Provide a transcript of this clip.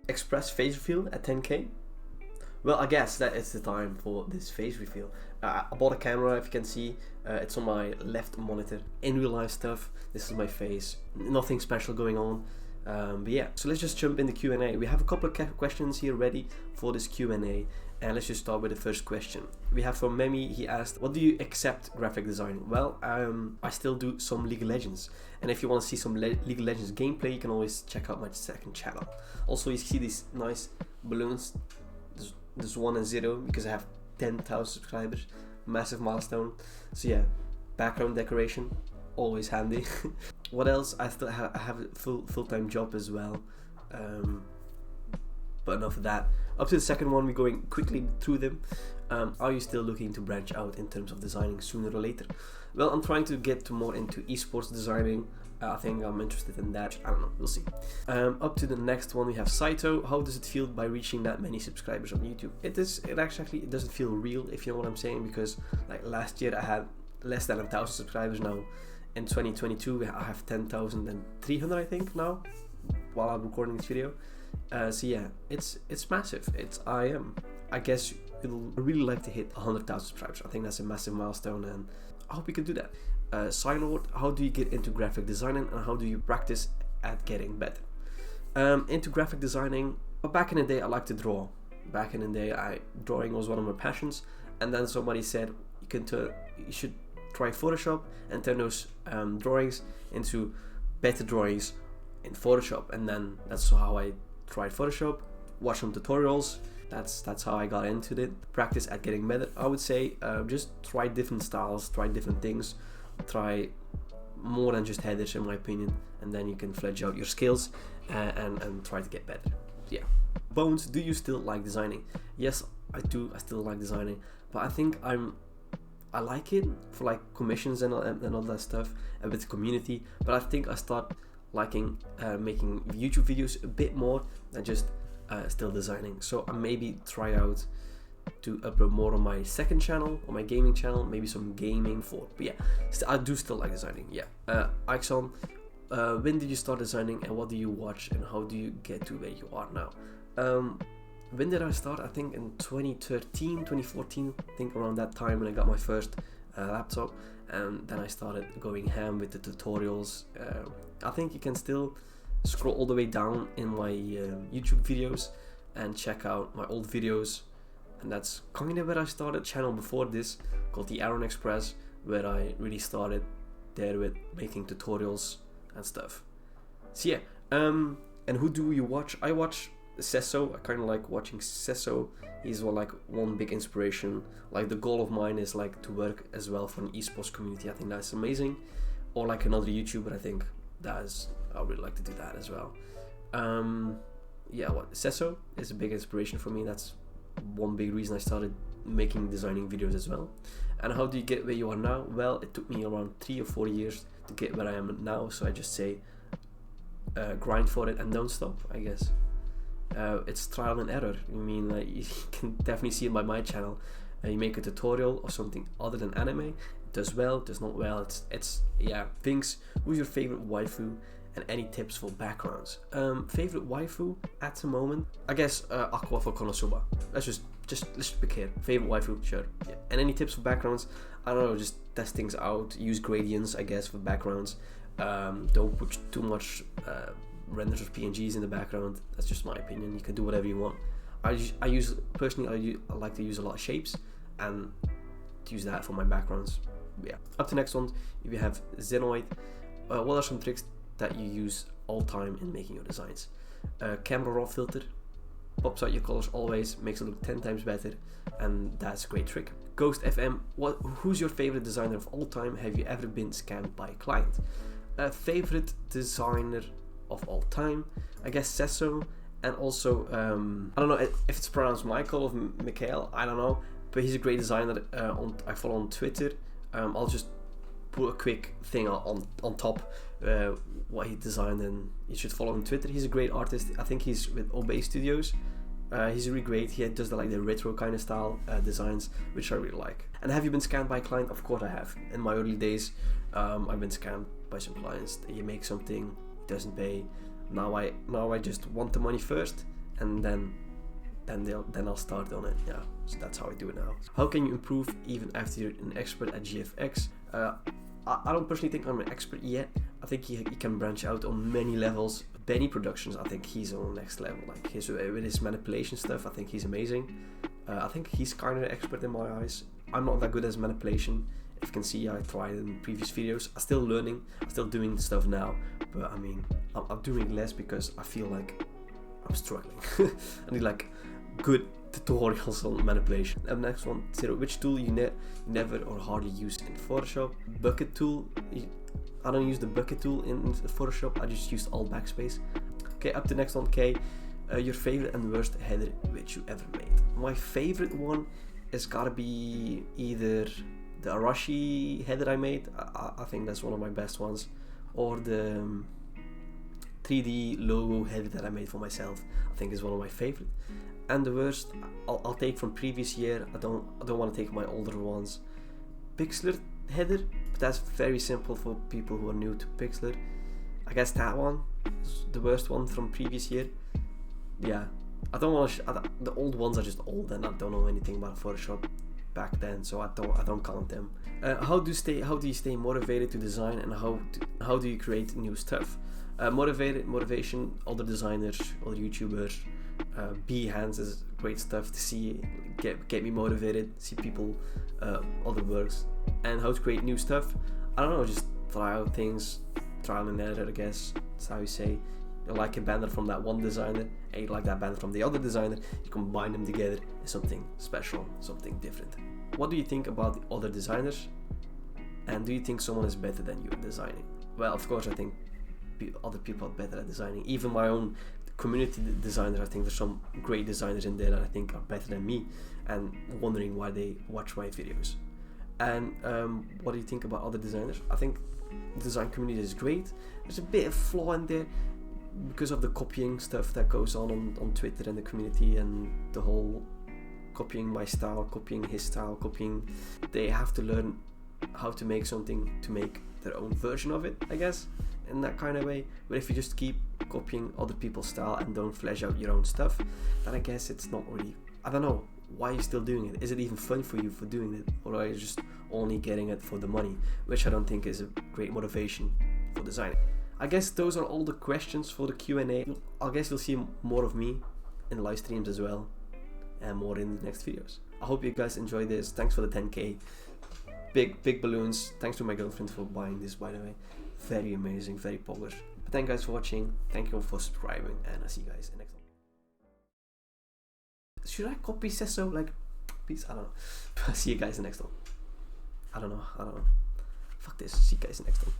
Express face reveal at 10k. Well, I guess that it's the time for this face reveal. I bought a camera, if you can see, it's on my left monitor. In real life stuff, this is my face. Nothing special going on. But yeah, so let's just jump in the Q&A. We have a couple of questions here ready for this Q&A. And let's just start with the first question. We have from Memi. He asked, what do you accept graphic design? Well, I still do some League of Legends. And if you want to see some League of Legends gameplay, you can always check out my second channel. Also, you see these nice balloons. There's 1 and 0 because I have 10,000 subscribers. Massive milestone. So yeah, background decoration, always handy. What else? I still have a full-time job as well. But enough of that. Up to the second one, we're going quickly through them. Are you still looking to branch out in terms of designing sooner or later? Well, I'm trying to get more into esports designing. I think I'm interested in that. I don't know, we'll see. Up to the next one, we have Saito. How does it feel by reaching that many subscribers on YouTube? It doesn't feel real, if you know what I'm saying, because like last year I had less than 1,000 subscribers. Now in 2022 I have 10,300 I think now, while I'm recording this video. So yeah, it's massive. I guess you'll really like to hit 100,000 subscribers. I think that's a massive milestone, and I hope you can do that. Silord, how do you get into graphic designing and how do you practice at getting better? Into graphic designing, back in the day I liked to draw. Back in the day, drawing was one of my passions, and then somebody said you should try Photoshop and turn those drawings into better drawings in Photoshop, and then that's how I tried Photoshop, watched some tutorials. That's how I got into it. Practice at getting better. I would say just try different styles, try different things, try more than just headers in my opinion, and then you can fledge out your skills and try to get better. Yeah. Bones, do you still like designing? Yes, I do. I still like designing, but I think I like it for like commissions and all that stuff, and with the community. But I think I start liking making YouTube videos a bit more than just still designing. So I maybe try out to upload more on my second channel, on my gaming channel, maybe some gaming for. But yeah, I do still like designing. Yeah. Ixon, when did you start designing and what do you watch and how do you get to where you are now? When did I start? I think in 2013, 2014, I think around that time when I got my first laptop, and then I started going ham with the tutorials. I think you can still scroll all the way down in my YouTube videos and check out my old videos, and that's kind of where I started. Channel before this called the Aaron Express, where I really started there with making tutorials and stuff. So yeah, and who do you watch? I watch Sesso. I kind of like watching Sesso. He's one big inspiration. Like the goal of mine is like to work as well for an esports community. I think that's amazing. Or like another YouTuber. I think I would really like to do that as well. Yeah, Sesso is a big inspiration for me. That's one big reason I started making designing videos as well. And how do you get where you are now? Well, it took me around 3 or 4 years to get where I am now. So I just say grind for it and don't stop, I guess. It's trial and error. I mean, like, you can definitely see it by my channel. You make a tutorial or something other than anime, it does well, does not well. It's yeah, things. Who's your favorite waifu and any tips for backgrounds? Favorite waifu at the moment, I guess Aqua for Konosuba. Let's pick here. Favorite waifu, sure. Yeah. And any tips for backgrounds? I don't know, just test things out. Use gradients, I guess, for backgrounds. Don't put too much renders of PNGs in the background. That's just my opinion. You can do whatever you want. I like to use a lot of shapes and use that for my backgrounds. Yeah. Up to next one, if you have Xenoid, what are some tricks that you use all time in making your designs? Camera raw filter pops out your colors always, makes it look 10 times better, and that's a great trick. Ghost FM, who's your favorite designer of all time? Have you ever been scammed by a client? Favorite designer of all time, I guess Sesso, and also I don't know if it's pronounced Michael or Mikhail, I don't know, but he's a great designer. I follow on Twitter. I'll just put a quick thing on top what he designed, and you should follow him on Twitter. He's a great artist. I think he's with Obey Studios. He's really great. He does the retro kind of style designs, which I really like. And have you been scammed by a client? Of course I have. In my early days, I've been scammed by some clients. You make something, doesn't pay. Now I just want the money first, and then I'll start on it. Yeah, so that's how I do it now. How can you improve even after you're an expert at GFX? I don't personally think I'm an expert yet. I think he can branch out on many levels. Benny Productions, I think he's on the next level. Like with his manipulation stuff, I think he's amazing. I think he's kind of an expert in my eyes. I'm not that good as manipulation. If you can see, I tried in previous videos. I'm still learning. I'm still doing stuff now. But I mean, I'm doing less because I feel like I'm struggling. I need like good tutorials on manipulation. Next one, Zero. Which tool you never or hardly use in Photoshop? Bucket tool. I don't use the bucket tool in Photoshop. I just use Alt Backspace. Okay, up to the next one. K. Your favorite and worst header which you ever made. My favorite one is gotta be either the Arashi header I made. I think that's one of my best ones, or the 3D logo header that I made for myself. I think is one of my favorite. And the worst, I'll take from previous year. I don't want to take my older ones. Pixlr header, but that's very simple for people who are new to Pixlr. I guess that one is the worst one from previous year. Yeah, I don't want to. The old ones are just old, and I don't know anything about Photoshop back then, so I don't count them. How do you stay motivated to design, and how do you create new stuff? Motivation, other designers, other YouTubers. Behance is great stuff to see, get me motivated, see people, other works. And how to create new stuff, I don't know, just try out things, trial and error, I guess that's how you say. You like a banner from that one designer and you like that banner from the other designer, you combine them together in something special, something different. What do you think about the other designers, and do you think someone is better than you at designing? Well, of course I think other people are better at designing. Even my own community designers, I think there's some great designers in there that I think are better than me, and wondering why they watch my videos. And what do you think about other designers? I think the design community is great. There's a bit of flaw in there because of the copying stuff that goes on Twitter and the community, and the whole copying my style, copying his style, copying. They have to learn how to make something to make their own version of it, I guess, in that kind of way. But if you just keep copying other people's style and don't flesh out your own stuff, then I guess it's not really, I don't know, why are you still doing it? Is it even fun for you for doing it, or are you just only getting it for the money, which I don't think is a great motivation for designing. I guess those are all the questions for the Q&A. I guess you'll see more of me in live streams as well, and more in the next videos. I hope you guys enjoyed this. Thanks for the 10k. Big balloons. Thanks to my girlfriend for buying this, by the way. Very amazing, very popular. But thank you guys for watching. Thank you all for subscribing, and I'll see you guys in the next one. Should I copy Sesso? Like, peace? I don't know. See you guys in the next one. I don't know. Fuck this. See you guys in the next one.